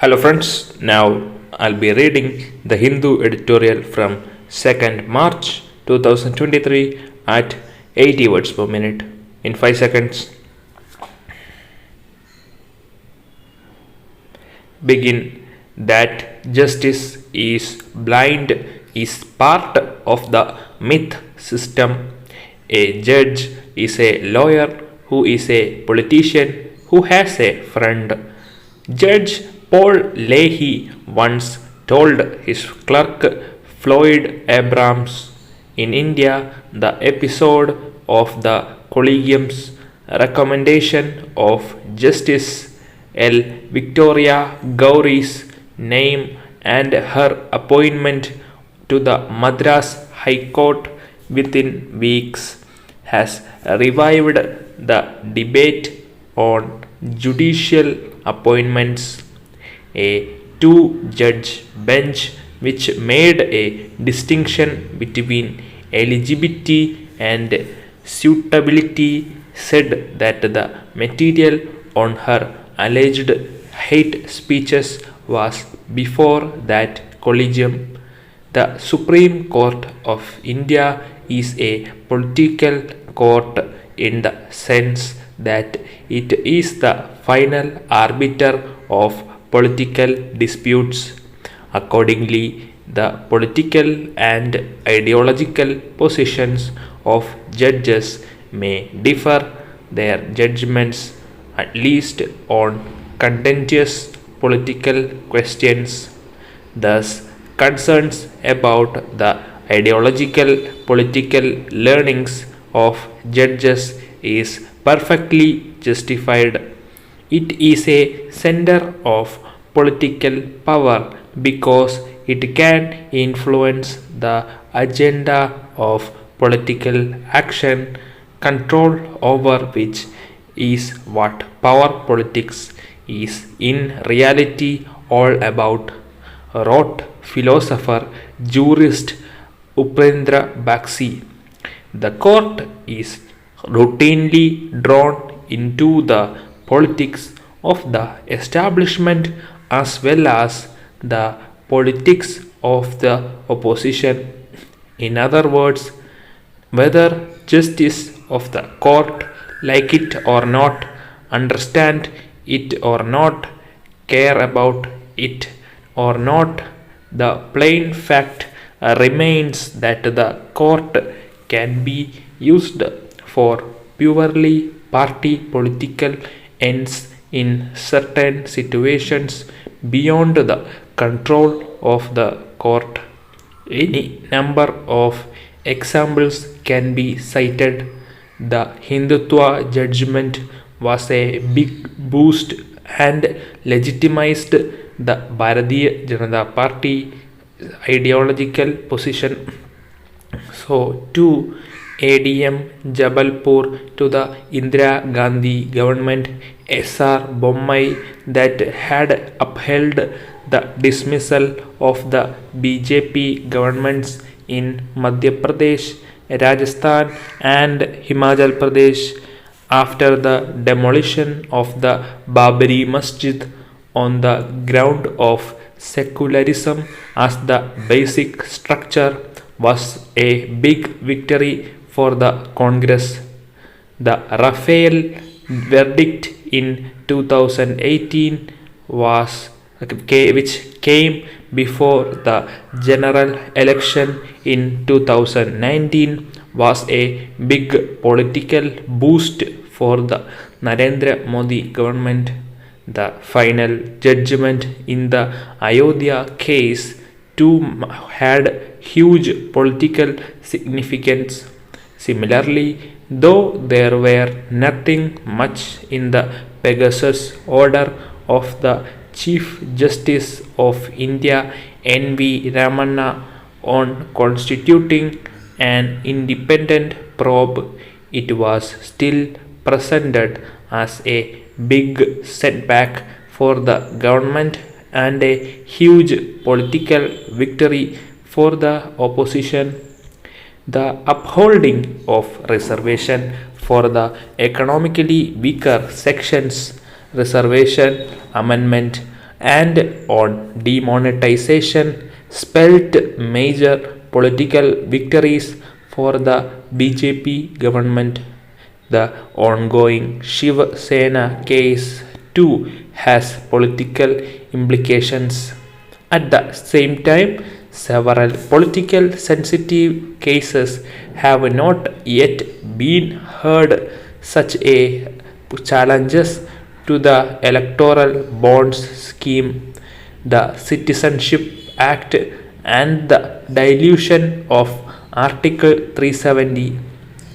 Hello friends, now I'll be reading the Hindu editorial from 2nd March 2023 at 80 words per minute in 5 seconds. Begin. That justice is blind is part of the myth system. A judge is a lawyer who is a politician who has a friend. Judge Paul Leahy once told his clerk Floyd Abrams in India the episode of the Collegium's recommendation of Justice L. Victoria Gowrie's name and her appointment to the Madras High Court within weeks has revived the debate on judicial appointments. A two-judge bench which made a distinction between eligibility and suitability said that the material on her alleged hate speeches was before that collegium. The Supreme Court of India is a political court in the sense that it is the final arbiter of political disputes. Accordingly, the political and ideological positions of judges may differ their judgments at least on contentious political questions. Thus, concerns about the ideological political learnings of judges is perfectly justified. It is a center of political power because it can influence the agenda of political action, control over which is what power politics is in reality all about, wrote philosopher jurist Upendra Baxi. The court is routinely drawn into the politics of the establishment as well as the politics of the opposition. In other words, whether justice of the court like it or not, understand it or not, care about it or not, the plain fact remains that the court can be used for purely party political ends in certain situations beyond the control of the court. Any number of examples can be cited. The Hindutva judgment was a big boost and legitimized the Bharatiya Janata Party ideological position. So, to ADM Jabalpur to the Indira Gandhi government, S.R. Bommai that had upheld the dismissal of the BJP governments in Madhya Pradesh, Rajasthan and Himachal Pradesh after the demolition of the Babri Masjid on the ground of secularism as the basic structure was a big victory for the Congress. The Rafael verdict in 2018 which came before the general election in 2019 was a big political boost for the Narendra Modi government. The final judgment in the Ayodhya case too had huge political significance. Similarly, though there were nothing much in the Pegasus order of the Chief Justice of India N.V. Ramana on constituting an independent probe, it was still presented as a big setback for the government and a huge political victory for the opposition. The upholding of reservation for the economically weaker sections reservation amendment and on demonetization spelt major political victories for the BJP government. The ongoing Shiv Sena case too has political implications. At the same time, several political sensitive cases have not yet been heard, such as challenges to the electoral bonds scheme, the Citizenship Act, and the dilution of Article 370.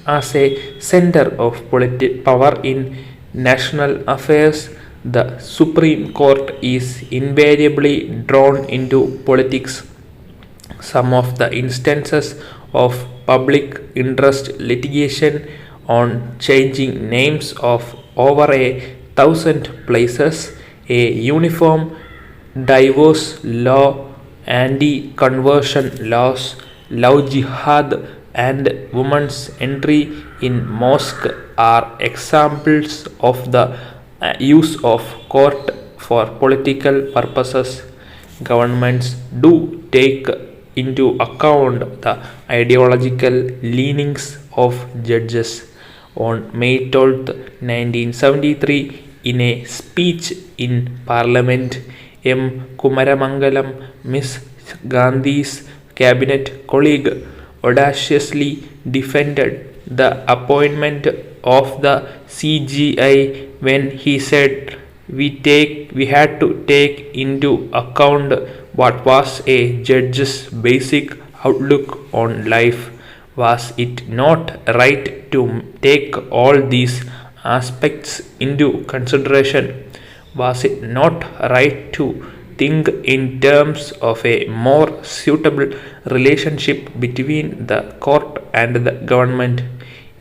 As a center of power in national affairs, the Supreme Court is invariably drawn into politics. Some of the instances of public interest litigation on changing names of over 1,000 places, a uniform divorce law, anti conversion laws, love jihad, and women's entry in mosque are examples of the use of court for political purposes. Governments do take into account the ideological leanings of judges. On May 12, 1973, in a speech in Parliament, M. Kumaramangalam, Miss Gandhi's cabinet colleague, audaciously defended the appointment of the CGI when he said we had to take into account what was a judge's basic outlook on life. Was it not right to take all these aspects into consideration? Was it not right to think in terms of a more suitable relationship between the court and the government?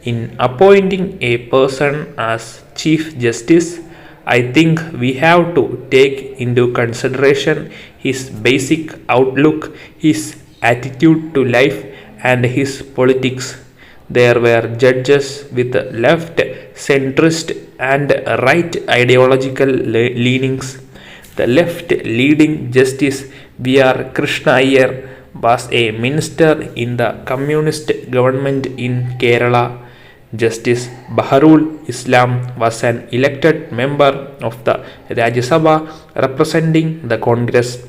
In appointing a person as Chief Justice, I think we have to take into consideration his basic outlook, his attitude to life, and his politics. There were judges with left, centrist, and right ideological leanings. The left leading Justice V.R. Krishna Iyer was a minister in the communist government in Kerala. Justice Baharul Islam was an elected member of the Rajya Sabha representing the Congress.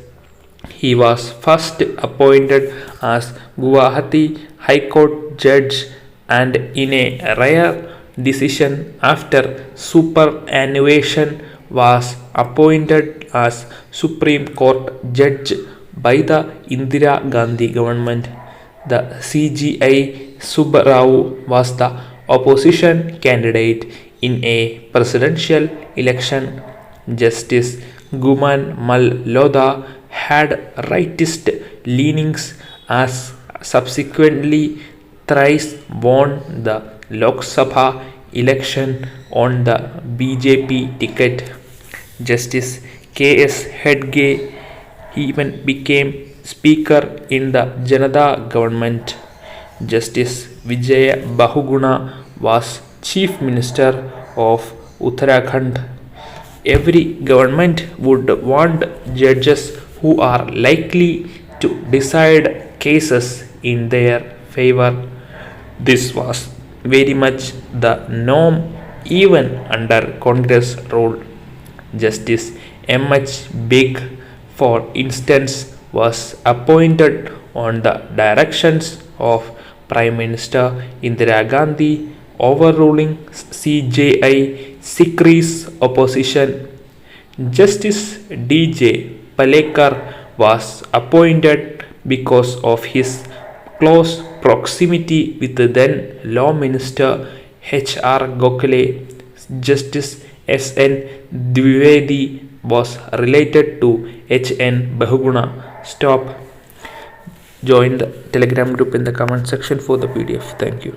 He was first appointed as Guwahati High Court judge, and in a rare decision after superannuation was appointed as Supreme Court judge by the Indira Gandhi government. The CGI Subbarao was the opposition candidate in a presidential election. Justice Guman Mal had rightist leanings as subsequently thrice won the Lok Sabha election on the BJP ticket. Justice K.S. Hedge even became Speaker in the Janata government. Justice Vijay Bahuguna was Chief Minister of Uttarakhand. Every government would want judges who are likely to decide cases in their favor. This was very much the norm even under Congress rule. Justice M.H. Big, for instance, was appointed on the directions of Prime Minister Indira Gandhi, overruling CJI Sikri's opposition. Justice D.J. Palekar was appointed because of his close proximity with the then Law Minister H.R. Gokhale. Justice S.N. Dwivedi was related to H.N. Bahuguna. Stop. Join the Telegram group in the comment section for the PDF. Thank you.